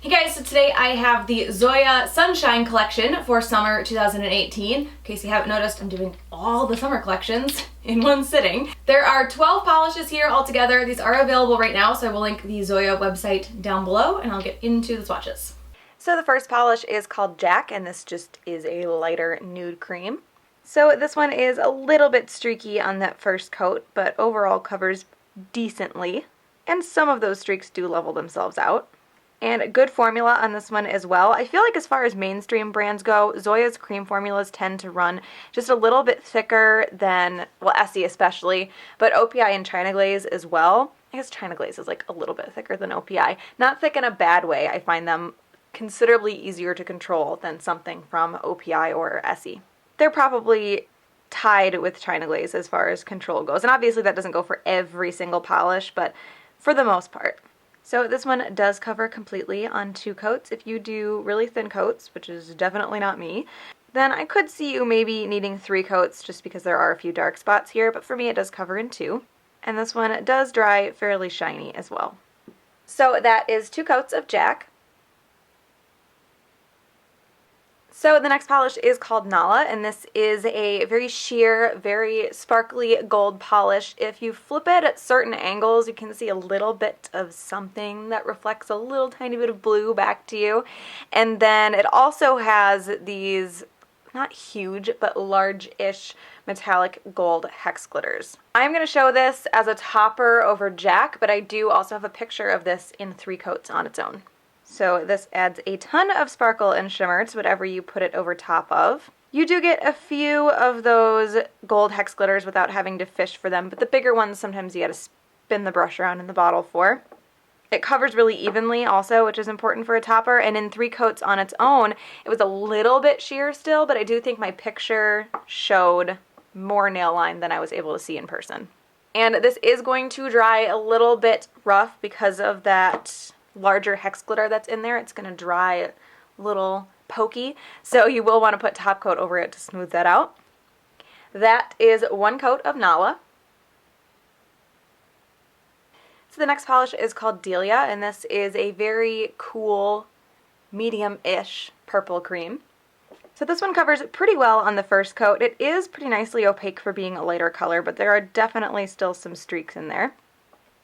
Hey guys, so today I have the Zoya Sunshine Collection for summer 2018. In case you haven't noticed, I'm doing all the summer collections in one sitting. There are 12 polishes here altogether. These are available right now, so I will link the Zoya website down below and I'll get into the swatches. So the first polish is called Jack, and this just is a lighter nude cream. So this one is a little bit streaky on that first coat, but overall covers decently. And some of those streaks do level themselves out. And a good formula on this one as well. I feel like as far as mainstream brands go, Zoya's cream formulas tend to run just a little bit thicker than, well, Essie especially, but OPI and China Glaze as well. I guess China Glaze is like a little bit thicker than OPI. Not thick in a bad way. I find them considerably easier to control than something from OPI or Essie. They're probably tied with China Glaze as far as control goes. And obviously that doesn't go for every single polish, but for the most part. So this one does cover completely on 2 coats. If you do really thin coats, which is definitely not me, then I could see you maybe needing 3 coats just because there are a few dark spots here, but for me it does cover in 2. And this one does dry fairly shiny as well. So that is 2 coats of Jack. So the next polish is called Nahla, and this is a very sheer, very sparkly gold polish. If you flip it at certain angles, you can see a little bit of something that reflects a little tiny bit of blue back to you. And then it also has these, not huge, but large-ish metallic gold hex glitters. I'm going to show this as a topper over Jack, but I do also have a picture of this in 3 coats on its own. So this adds a ton of sparkle and shimmer to whatever you put it over top of. You do get a few of those gold hex glitters without having to fish for them, but the bigger ones sometimes you gotta spin the brush around in the bottle for. It covers really evenly also, which is important for a topper, and in 3 coats on its own, it was a little bit sheer still, but I do think my picture showed more nail line than I was able to see in person. And this is going to dry a little bit rough because of that larger hex glitter that's in there. It's going to dry a little pokey, so you will want to put top coat over it to smooth that out. That is 1 coat of Nahla. So the next polish is called Delia, and this is a very cool, medium-ish purple cream. So this one covers pretty well on the first coat. It is pretty nicely opaque for being a lighter color, but there are definitely still some streaks in there.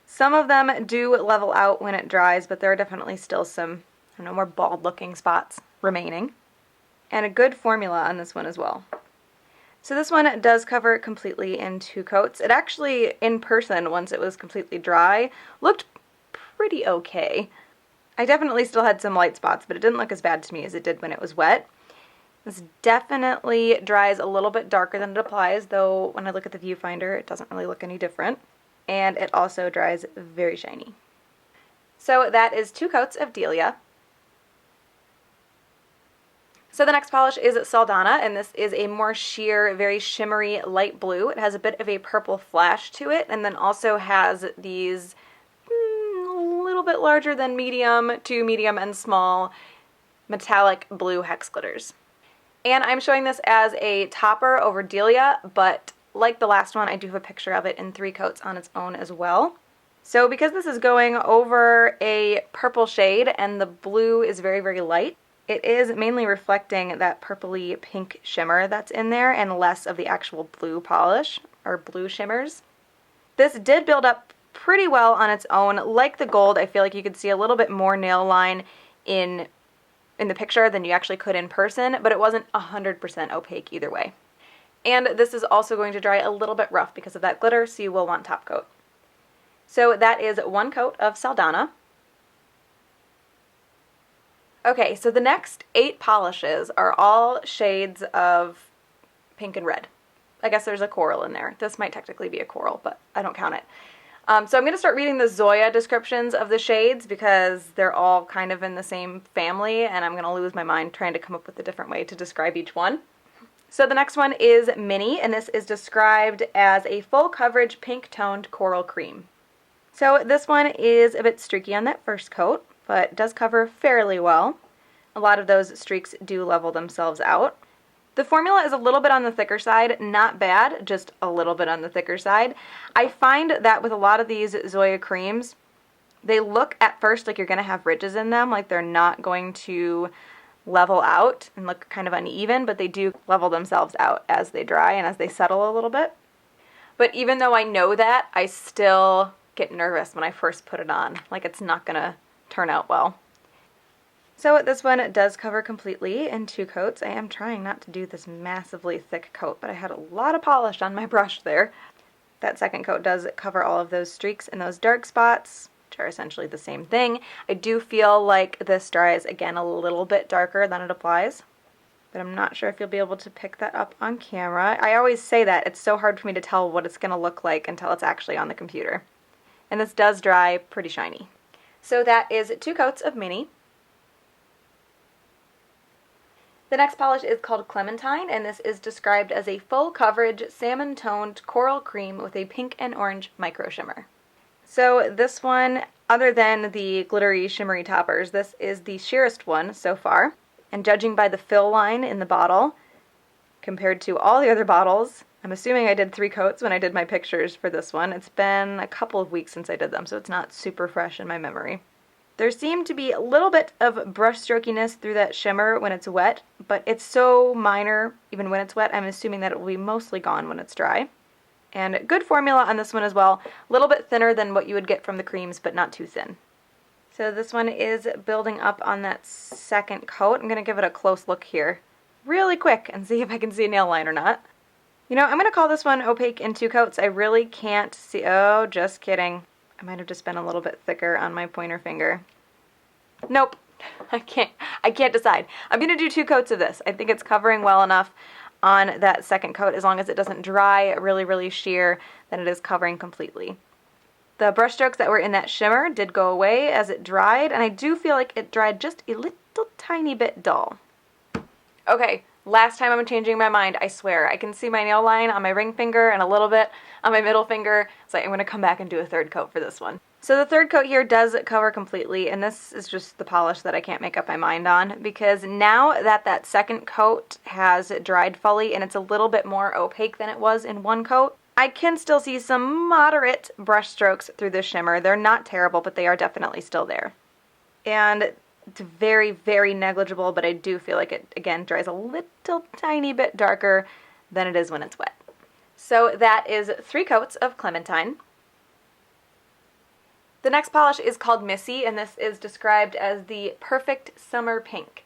Some of them do level out when it dries, but there are definitely still some, I don't know, more bald-looking spots remaining. And a good formula on this one as well. So this one does cover completely in 2 coats. It actually, in person, once it was completely dry, looked pretty okay. I definitely still had some light spots, but it didn't look as bad to me as it did when it was wet. This definitely dries a little bit darker than it applies, though when I look at the viewfinder, it doesn't really look any different. And it also dries very shiny. So that is 2 coats of Delia. So the next polish is Saldana, and this is a more sheer, very shimmery light blue. It has a bit of a purple flash to it, and then also has these a little bit larger than medium to medium and small metallic blue hex glitters. And I'm showing this as a topper over Delia, but like the last one, I do have a picture of it in 3 coats on its own as well. So because this is going over a purple shade and the blue is very, very light, it is mainly reflecting that purpley pink shimmer that's in there and less of the actual blue polish or blue shimmers. This did build up pretty well on its own. Like the gold, I feel like you could see a little bit more nail line in the picture than you actually could in person, but it wasn't 100% opaque either way. And this is also going to dry a little bit rough because of that glitter, so you will want top coat. So that is 1 coat of Saldana. Okay, so the next 8 polishes are all shades of pink and red. I guess there's a coral in there. This might technically be a coral, but I don't count it. So I'm going to start reading the Zoya descriptions of the shades because they're all kind of in the same family, and I'm going to lose my mind trying to come up with a different way to describe each one. So the next one is Minnie, and this is described as a full coverage pink toned coral cream. So this one is a bit streaky on that first coat, but does cover fairly well. A lot of those streaks do level themselves out. The formula is a little bit on the thicker side, not bad, just a little bit on the thicker side. I find that with a lot of these Zoya creams, They look at first like you're going to have ridges in them, like they're not going to level out and look kind of uneven, but they do level themselves out as they dry and as they settle a little bit. But even though I know that, I still get nervous when I first put it on, like it's not going to turn out well. So this one does cover completely in 2 coats. I am trying not to do this massively thick coat, but I had a lot of polish on my brush there. That second coat does cover all of those streaks and those dark spots, which are essentially the same thing. I do feel like this dries again a little bit darker than it applies, but I'm not sure if you'll be able to pick that up on camera. I always say that. It's so hard for me to tell what it's going to look like until it's actually on the computer. And this does dry pretty shiny. So that is 2 coats of Minnie. The next polish is called Clementine, and this is described as a full coverage salmon-toned coral cream with a pink and orange micro shimmer. So this one, other than the glittery shimmery toppers, this is the sheerest one so far. And judging by the fill line in the bottle, compared to all the other bottles, I'm assuming I did 3 coats when I did my pictures for this one. It's been a couple of weeks since I did them, so it's not super fresh in my memory. There seemed to be a little bit of brush strokiness through that shimmer when it's wet, but it's so minor even when it's wet, I'm assuming that it will be mostly gone when it's dry. And good formula on this one as well. A little bit thinner than what you would get from the creams, but not too thin. So this one is building up on that second coat. I'm going to give it a close look here really quick and see if I can see a nail line or not. You know, I'm going to call this one opaque in 2 coats. I really can't see. Oh, just kidding. I might have just been a little bit thicker on my pointer finger. Nope. I can't decide. I'm going to do 2 coats of this. I think it's covering well enough on that second coat, as long as it doesn't dry really, really sheer, then it is covering completely. The brush strokes that were in that shimmer did go away as it dried, and I do feel like it dried just a little tiny bit dull. Okay, last time I'm changing my mind, I swear. I can see my nail line on my ring finger and a little bit on my middle finger, so I'm going to come back and do a 3rd coat for this one. So the 3rd coat here does cover completely, and this is just the polish that I can't make up my mind on, because now that that second coat has dried fully and it's a little bit more opaque than it was in 1 coat, I can still see some moderate brush strokes through the shimmer. They're not terrible, but they are definitely still there. And it's very, very negligible, but I do feel like it, again, dries a little tiny bit darker than it is when it's wet. So that is 3 coats of Clementine. The next polish is called Missy, and this is described as the perfect summer pink.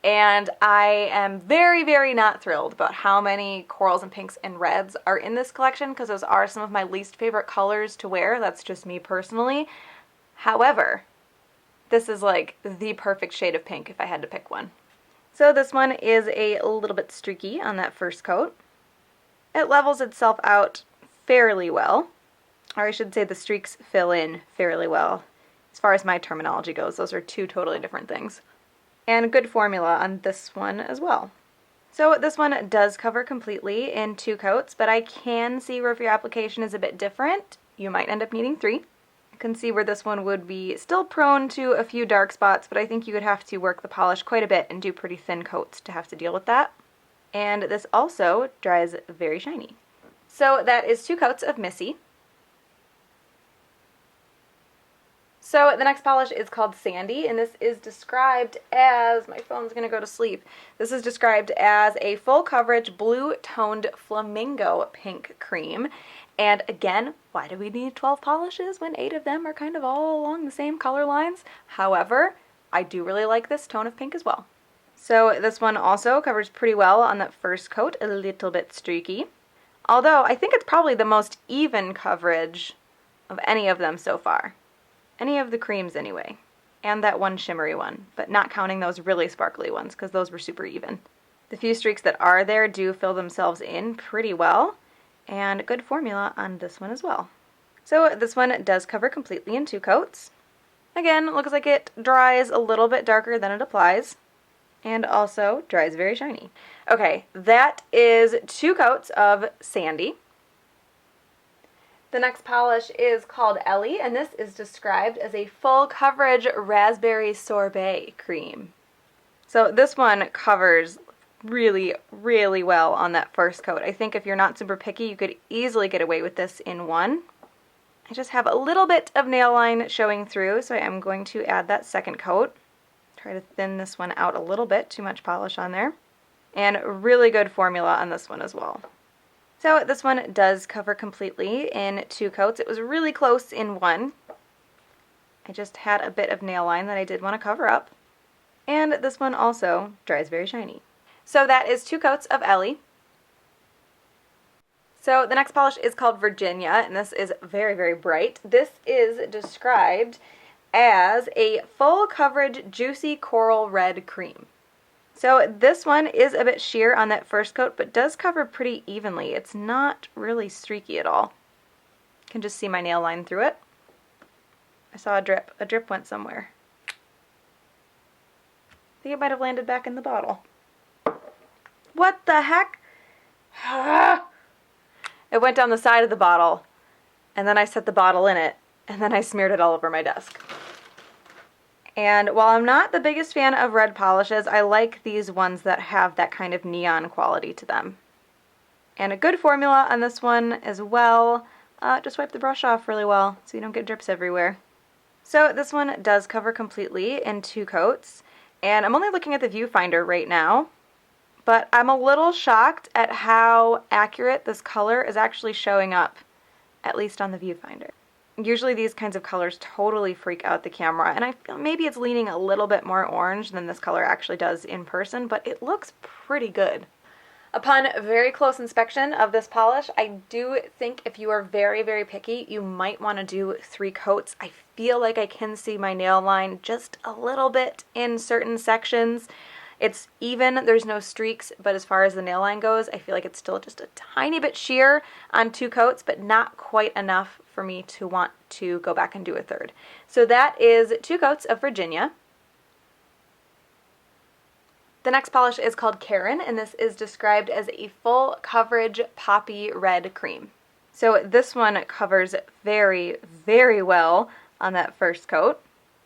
And I am very, very not thrilled about how many corals and pinks and reds are in this collection, because those are some of my least favorite colors to wear. That's just me personally. However, this is like the perfect shade of pink if I had to pick one. So this one is a little bit streaky on that first coat. It levels itself out fairly well. Or I should say the streaks fill in fairly well. As far as my terminology goes, those are 2 totally different things. And good formula on this one as well. So this one does cover completely in 2 coats, but I can see where if your application is a bit different, you might end up needing 3. I can see where this one would be still prone to a few dark spots, but I think you would have to work the polish quite a bit and do pretty thin coats to have to deal with that. And this also dries very shiny. So that is 2 coats of Missy. So the next polish is called Sandy, and this is described as, my phone's going to go to sleep, this is described as a full coverage blue toned flamingo pink cream. And again, why do we need 12 polishes when 8 of them are kind of all along the same color lines? However, I do really like this tone of pink as well. So this one also covers pretty well on that first coat, a little bit streaky. Although I think it's probably the most even coverage of any of them so far. Any of the creams anyway, and that one shimmery one, but not counting those really sparkly ones because those were super even. The few streaks that are there do fill themselves in pretty well, and good formula on this one as well. So this one does cover completely in 2 coats. Again, it looks like it dries a little bit darker than it applies, and also dries very shiny. Okay, that is 2 coats of Sandy. The next polish is called Ellie, and this is described as a full coverage raspberry sorbet cream. So this one covers really, really well on that first coat. I think if you're not super picky, you could easily get away with this in 1. I just have a little bit of nail line showing through, so I am going to add that second coat. Try to thin this one out a little bit, too much polish on there. And really good formula on this one as well. So this one does cover completely in 2 coats. It was really close in 1. I just had a bit of nail line that I did want to cover up. And this one also dries very shiny. So that is 2 coats of Ellie. So the next polish is called Virginia, and this is very, very bright. This is described as a full coverage juicy coral red cream. So this one is a bit sheer on that first coat, but does cover pretty evenly. It's not really streaky at all. You can just see my nail line through it. I saw a drip. A drip went somewhere. I think it might have landed back in the bottle. What the heck? It went down the side of the bottle, and then I set the bottle in it, and then I smeared it all over my desk. And while I'm not the biggest fan of red polishes, I like these ones that have that kind of neon quality to them. And a good formula on this one as well. Just wipe the brush off really well so you don't get drips everywhere. So this one does cover completely in 2 coats, and I'm only looking at the viewfinder right now, but I'm a little shocked at how accurate this color is actually showing up, at least on the viewfinder. Usually these kinds of colors totally freak out the camera, and I feel maybe it's leaning a little bit more orange than this color actually does in person, but it looks pretty good. Upon very close inspection of this polish, I do think if you are very, very picky, you might want to do 3 coats. I feel like I can see my nail line just a little bit in certain sections. It's even, there's no streaks, but as far as the nail line goes, I feel like it's still just a tiny bit sheer on 2 coats, but not quite enough for me to want to go back and do a 3rd. So that is 2 coats of Virginia. The next polish is called Karen, and this is described as a full coverage poppy red cream. So this one covers very, very well on that first coat.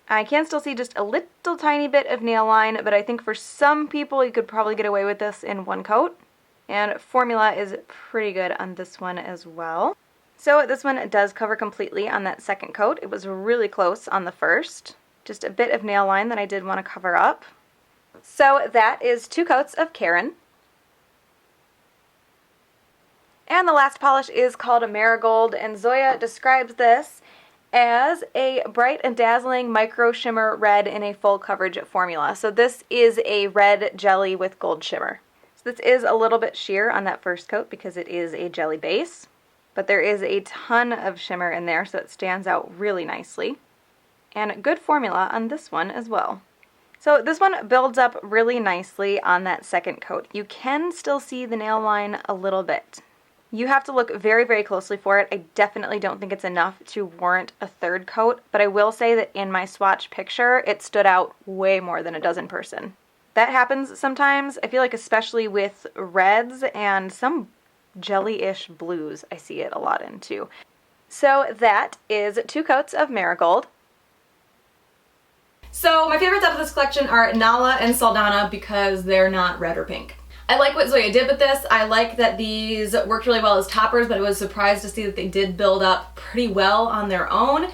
I can still see just a little tiny bit of nail line, but I think for some people you could probably get away with this in 1 coat. And formula is pretty good on this one as well. So this one does cover completely on that second coat. It was really close on the first. Just a bit of nail line that I did want to cover up. So that is 2 coats of Karen. And the last polish is called Marigold, and Zoya describes this as a bright and dazzling micro shimmer red in a full coverage formula. So this is a red jelly with gold shimmer. So this is a little bit sheer on that first coat because it is a jelly base, but there is a ton of shimmer in there, so it stands out really nicely. And good formula on this one as well. So this one builds up really nicely on that second coat. You can still see the nail line a little bit. You have to look very, very closely for it. I definitely don't think it's enough to warrant a 3rd coat, but I will say that in my swatch picture, it stood out way more than it does in person. That happens sometimes. I feel like especially with reds and some jelly-ish blues, I see it a lot in too. So that is 2 coats of Marigold. So my favorites out of this collection are Nahla and Saldana because they're not red or pink. I like what Zoya did with this. I like that these worked really well as toppers, but I was surprised to see that they did build up pretty well on their own.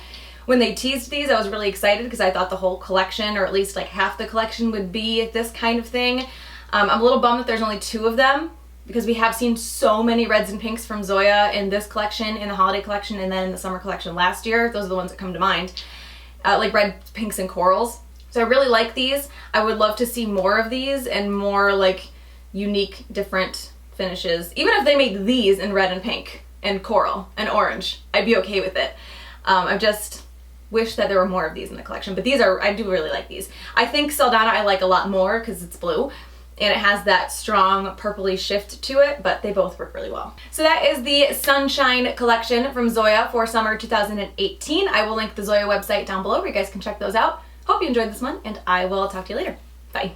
When they teased these, I was really excited because I thought the whole collection, or at least like half the collection, would be this kind of thing. I'm a little bummed that there's only 2 of them because we have seen so many reds and pinks from Zoya in this collection, in the holiday collection, and then in the summer collection last year. Those are the ones that come to mind. Like red, pinks, and corals. So I really like these. I would love to see more of these and more like unique, different finishes. Even if they made these in red and pink and coral and orange, I'd be okay with it. I just wish that there were more of these in the collection, but these are, I do really like these. I think Saldana I like a lot more because it's blue and it has that strong purpley shift to it, but they both work really well. So that is the Sunshine collection from Zoya for summer 2018. I will link the Zoya website down below where you guys can check those out. Hope you enjoyed this one, and I will talk to you later. Bye.